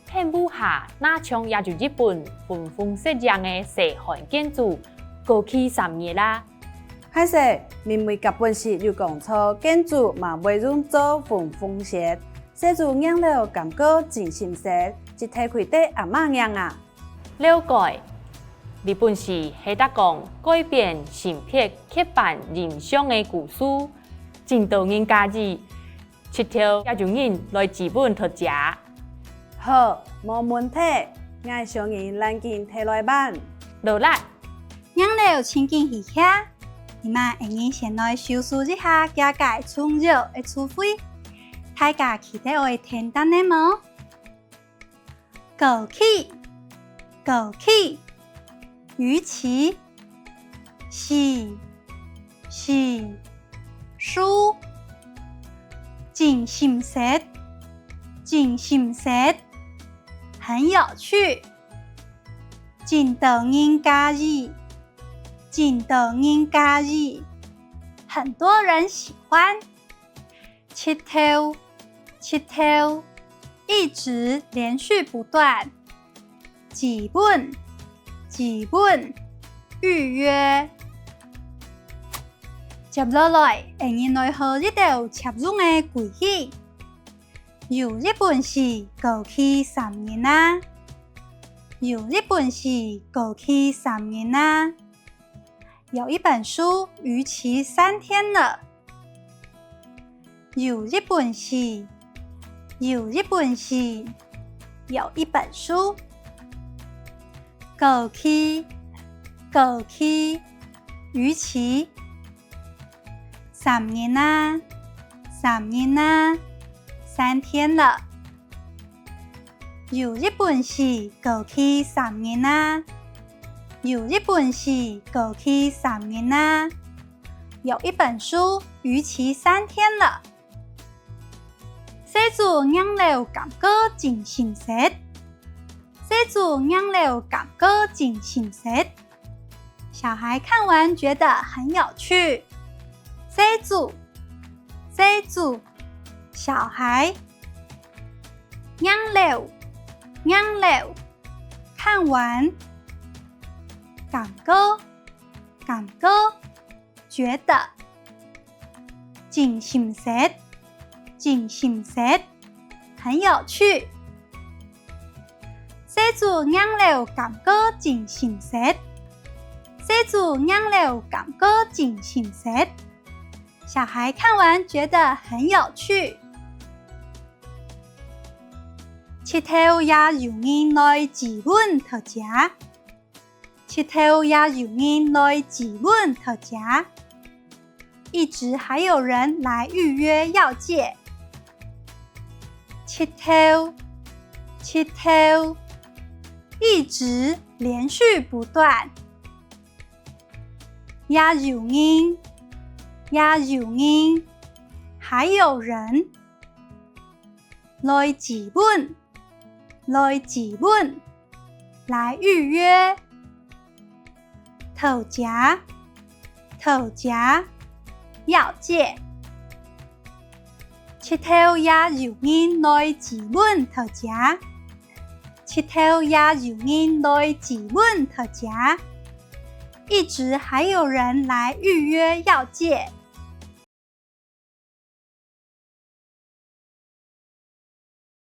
天舞下，那像也就日本纷纷设样的西汉建筑，过去3年啦。歹势，因为甲本事又讲错建筑嘛袂用做风风雪，设住养了感觉真心实，一睇开底阿妈样啊。了解，日本是在讲改变性别刻板印象的故事，真多人家己7条也就人来资本读食。好，无问题，我相信咱紧摕来办。落来，养了亲近一下，你们会用先来收拾一下家家春节的厝费，大家期待会听到的吗？枸杞，枸杞，鱼翅，洗，梳，真心实，真心实。很有趣，真多人家意，真多人家意，很多人喜欢。7条，一直连续不断。几本，预约。接落来，会用来学一道切入的规矩。有日本是过去3年啦，有一本书逾期3天了。有一本是有一本书过期逾期3年啦，3天了。有一本是过期3年啦，有一本书逾期3天了。写住养了感觉真心实，小孩看完觉得很有趣。写住，小孩养了，看完感觉，觉得真心实，很有趣。写住养了感觉真心实，小孩看完觉得很有趣。7条也有人来资本读食，一直还有人来预约要借。7条，一直连续不断。也有人，还有人来资本，来预约。读食，要借。7条也有人来资本读食，一直还有人来预约要借。